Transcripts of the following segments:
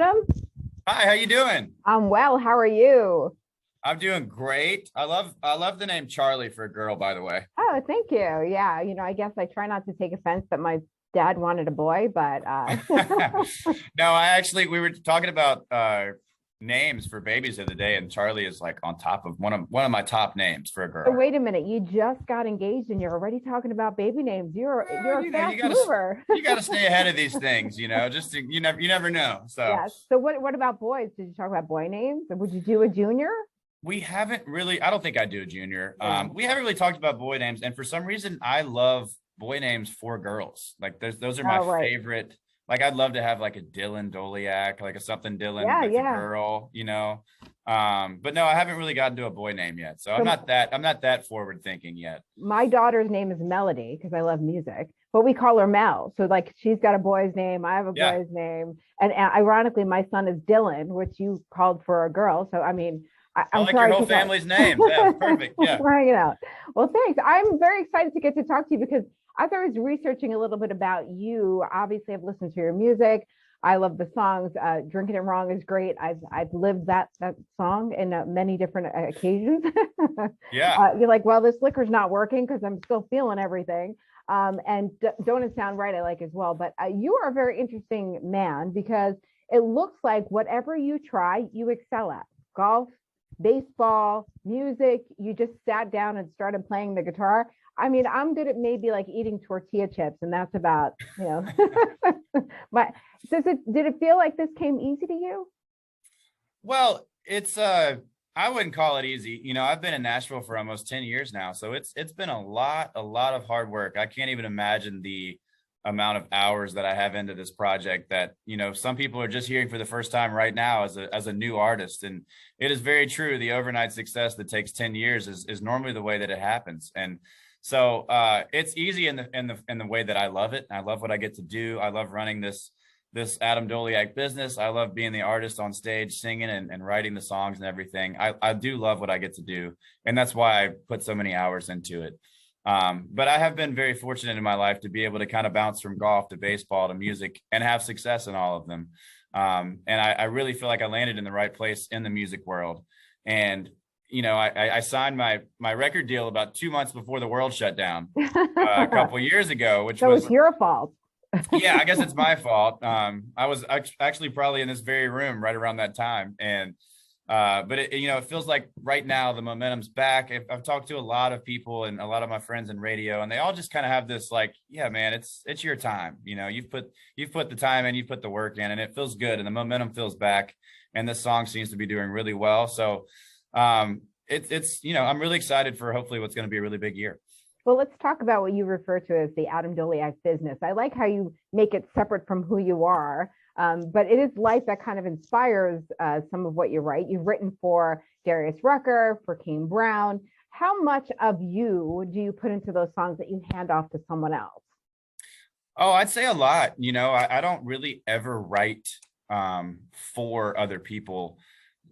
Adam. Hi, how you doing? I'm well. How are you? I'm doing great. I love the name Charlie for a girl, by the way. Oh, thank you. Yeah, I guess I try not to take offense that my dad wanted a boy, but No, we were talking about names for babies the other day, and Charlie is like on top of one of my top names for a so girl. wait a minute. You just got engaged and you're already talking about baby names. You're Well, you're a you know, fast mover. you gotta stay ahead of these things, just to, you never know. So Yes. So what about boys? Did you talk about boy names? Would you do a junior? we haven't really, I don't think I do a junior. Yeah. We haven't really talked about boy names, and for some reason I love boy names for girls. Like those are my Oh, right. favorite. Like I'd love to have like a Dylan Doleac, like a something Dylan Yeah, that's a yeah. girl. But no, I haven't really gotten to a boy name yet. So So I'm not that forward thinking yet. my daughter's name is Melody because I love music, but we call her Mel. So like she's got a boy's name, I have a Yeah. boy's name, and ironically, my son is Dylan, which you called for a girl. So I mean, I I'm like your sorry whole to tell. family's names. Yeah, perfect. Yeah. We're hanging out. Well, thanks. I'm very excited to get to talk to you because as I was researching a little bit about you, obviously I've listened to your music. I love the songs. "Drinking It Wrong" is great. I've lived that song in many different occasions. Yeah. You're like, well, this liquor's not working because I'm still feeling everything. And Don't It Sound Right, I like as well. But you are a very interesting man because it looks like whatever you try, you excel at. Golf, baseball, music. You just sat down and started playing the guitar. I mean, I'm good at maybe like eating tortilla chips, and that's about. But did it feel like this came easy to you? Well, it's I wouldn't call it easy. I've been in Nashville for almost 10 years now, so it's been a lot of hard work. I can't even imagine the amount of hours that I have into this project that, some people are just hearing for the first time right now as a new artist. And it is very true. The overnight success that takes 10 years is normally the way that it happens. And so it's easy in the way that I love it. I love what I get to do. I love running this Adam Doleac business. I love being the artist on stage, singing and writing the songs and everything. I do love what I get to do. And that's why I put so many hours into it. But I have been very fortunate in my life to be able to kind of bounce from golf to baseball to music and have success in all of them. And I really feel like I landed in the right place in the music world. And I signed my record deal about 2 months before the world shut down a couple of years ago, which So was, it's your fault. yeah, I guess it's my fault. I was actually probably in this very room right around that time, and but it feels like right now the momentum's back. I've talked to a lot of people and a lot of my friends in radio, and they all just kind of have this like, yeah, man, it's your time. You've put the time in, you've put the work in, and it feels good, and the momentum feels back, and this song seems to be doing really well. So it's I'm really excited for hopefully what's going to be a really big year. Well, let's talk about what you refer to as the Adam Doleac business. I like how you make it separate from who you are, but it is life that kind of inspires some of what you write. You've written for Darius Rucker, for Kane Brown. How much of you do you put into those songs that you hand off to someone else? Oh, I'd say a lot. I don't really ever write for other people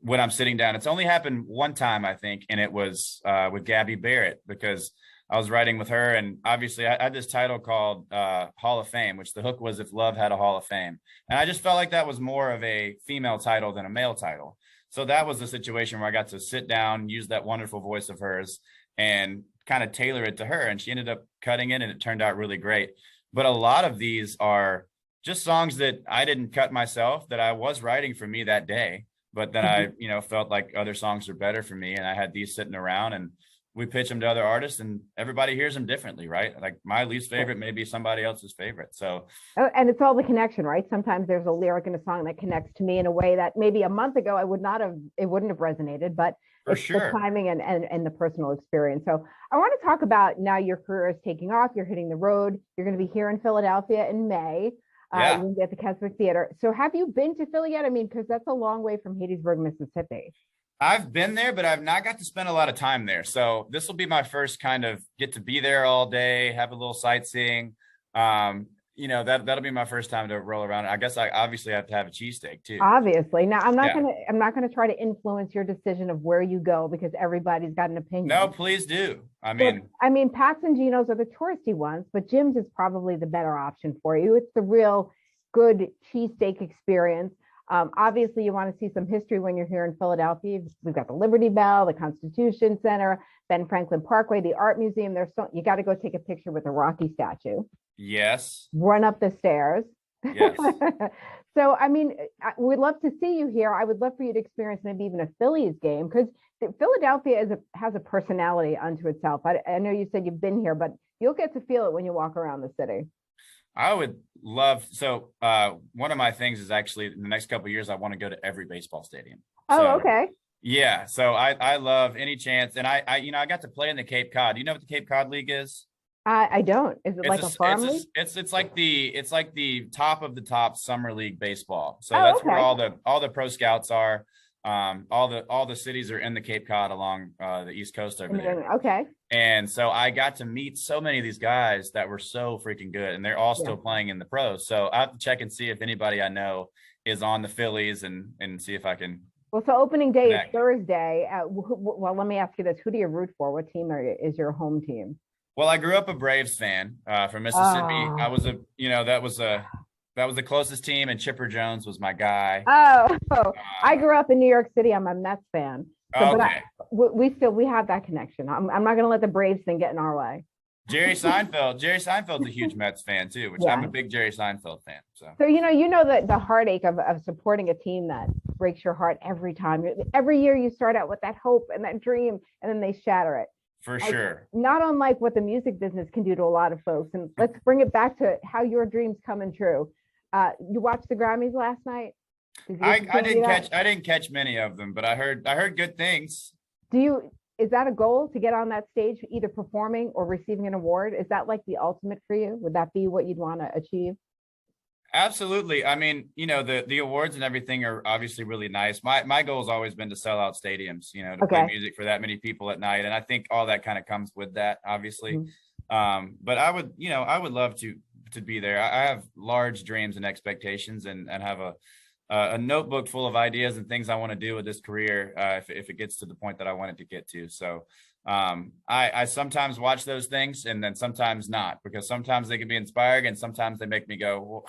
when I'm sitting down. It's only happened one time, I think, and it was with Gabby Barrett, because I was writing with her, and obviously I had this title called Hall of Fame, which the hook was "If Love Had a Hall of Fame," and I just felt like that was more of a female title than a male title. So that was the situation where I got to sit down, use that wonderful voice of hers, and kind of tailor it to her, and she ended up cutting it, and it turned out really great. But a lot of these are just songs that I didn't cut myself, that I was writing for me that day, but then I, felt like other songs were better for me, and I had these sitting around, and we pitch them to other artists, and everybody hears them differently, right? Like my least favorite may be somebody else's favorite. So, Oh, and it's all the connection, right? Sometimes there's a lyric in a song that connects to me in a way that maybe a month ago it wouldn't have resonated, but for it's the sure. timing and the personal experience. So I want to talk about now your career is taking off. You're hitting the road. You're going to be here in Philadelphia in May. You're Yeah. going to be at the Keswick Theater. So have you been to Philly yet? I mean, because that's a long way from Hattiesburg, Mississippi. I've been there, but I've not got to spend a lot of time there. So this will be my first kind of get to be there all day, have a little sightseeing. That'll be my first time to roll around. I guess I obviously have to have a cheesesteak too. Obviously. Now, Yeah. I'm not gonna try to influence your decision of where you go because everybody's got an No, opinion. please do. I But mean, I mean, Pat's and Geno's are the touristy ones, but Jim's is probably the better option for you. It's the real good cheesesteak experience. Obviously, you want to see some history when you're here in Philadelphia. We've got the Liberty Bell, the Constitution Center, Ben Franklin Parkway, the Art Museum. You got to go take a picture with the Rocky statue. Yes. Run up the stairs. Yes. So, I mean, we'd love to see you here. I would love for you to experience maybe even a Phillies game, because Philadelphia has a personality unto itself. I know you said you've been here, but you'll get to feel it when you walk around the city. I would love, so one of my things is actually in the next couple of years, I want to go to every baseball stadium. Oh, okay. Yeah. So I love any chance. And I got to play in the Cape Cod. Do you know what the Cape Cod League is? I don't. Is it like a farm league? It's like the top of the top summer league baseball. So that's where all the pro scouts are. All the cities are in the Cape Cod along the East Coast over there. Okay. And so I got to meet so many of these guys that were so freaking good, and they're all still playing in the pros. So I have to check and see if anybody I know is on the Phillies and see if I can. Well, so opening day is Thursday. Well, let me ask you this: who do you root for? What team is your home team? Well, I grew up a Braves fan from Mississippi. I was that was the closest team, and Chipper Jones was my guy. I grew up in New York City. I'm a Mets fan. So, okay. But we have that connection. I'm not going to let the Braves thing get in our way. Jerry Seinfeld's a huge Mets fan too, which I'm a big Jerry Seinfeld fan. So you know the heartache of supporting a team that breaks your heart every time. Every year you start out with that hope and that dream, and then they shatter it. For sure. Not unlike what the music business can do to a lot of folks. And let's bring it back to how your dreams coming true. You watched the Grammys last night? I didn't catch many of them, but I heard good things. Is that a goal, to get on that stage, either performing or receiving an award? Is that like the ultimate for you? Would that be what you'd want to achieve? Absolutely. I mean, the awards and everything are obviously really nice. My goal has always been to sell out stadiums, to play music for that many people at night. And I think all that kind of comes with that, obviously. Mm-hmm. But I would love to be there. I have large dreams and expectations, and have a notebook full of ideas and things I want to do with this career if it gets to the point that I want it to get to. So I sometimes watch those things, and then sometimes not, because sometimes they can be inspiring and sometimes they make me go, well,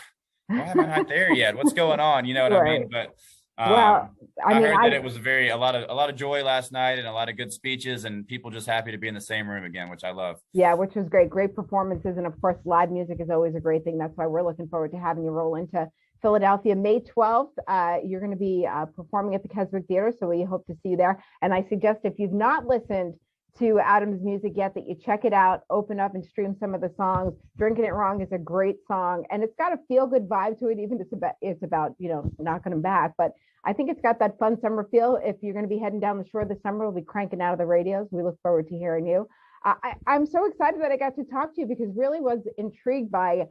why am I not there yet? What's going on? You know what I mean? But I heard that it was a lot of joy last night, and a lot of good speeches, and people just happy to be in the same room again, which I love. Yeah, which was great. Great performances. And of course, live music is always a great thing. That's why we're looking forward to having you roll into Philadelphia May 12th. You're going to be performing at the Keswick Theater, so we hope to see you there. And I suggest, if you've not listened to Adam's music yet, that you check it out, open up and stream some of the songs. Drinking It Wrong is a great song, and it's got a feel-good vibe to it, even if it's about knocking them back. But I think it's got that fun summer feel. If you're going to be heading down the shore this summer, we'll be cranking out of the radios. We look forward to hearing you. I'm so excited that I got to talk to you, because really was intrigued by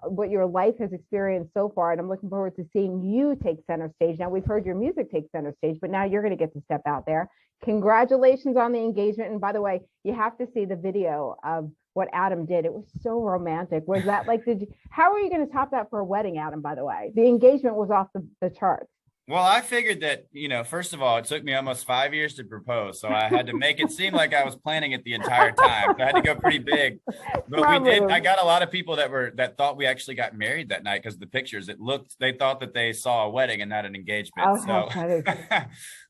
what your life has experienced so far. And I'm looking forward to seeing you take center stage. Now, we've heard your music take center stage, but now you're going to get to step out there. Congratulations on the engagement. And by the way, you have to see the video of what Adam did. It was so romantic. Was that like, how are you going to top that for a wedding, Adam, by the way? The engagement was off the charts. Well, I figured that, first of all, it took me almost 5 years to propose. So I had to make it seem like I was planning it the entire time. So I had to go pretty big. But we did. I got a lot of people that thought we actually got married that night, because the pictures, they thought that they saw a wedding and not an engagement.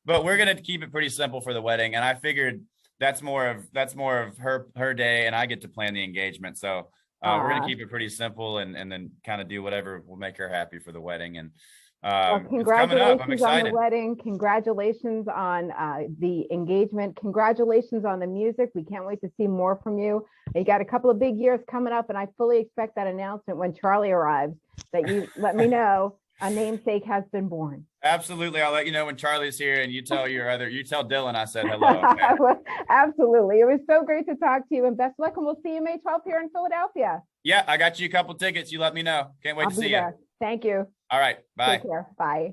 But we're going to keep it pretty simple for the wedding. And I figured that's more of her day, and I get to plan the engagement. So we're going to keep it pretty simple, and then kind of do whatever will make her happy for the wedding. And congratulations on the wedding. Congratulations on the engagement. Congratulations on the music. We can't wait to see more from you. You got a couple of big years coming up, and I fully expect that announcement when Charlie arrives, that you let me know a namesake has been born. Absolutely. I'll let you know when Charlie's here, and you tell Dylan I said hello. Okay? Absolutely. It was so great to talk to you, and best luck, and we'll see you May 12th here in Philadelphia. Yeah, I got you a couple tickets. You let me know. Can't wait to see you. Thank you. All right. Bye. Take care. Bye.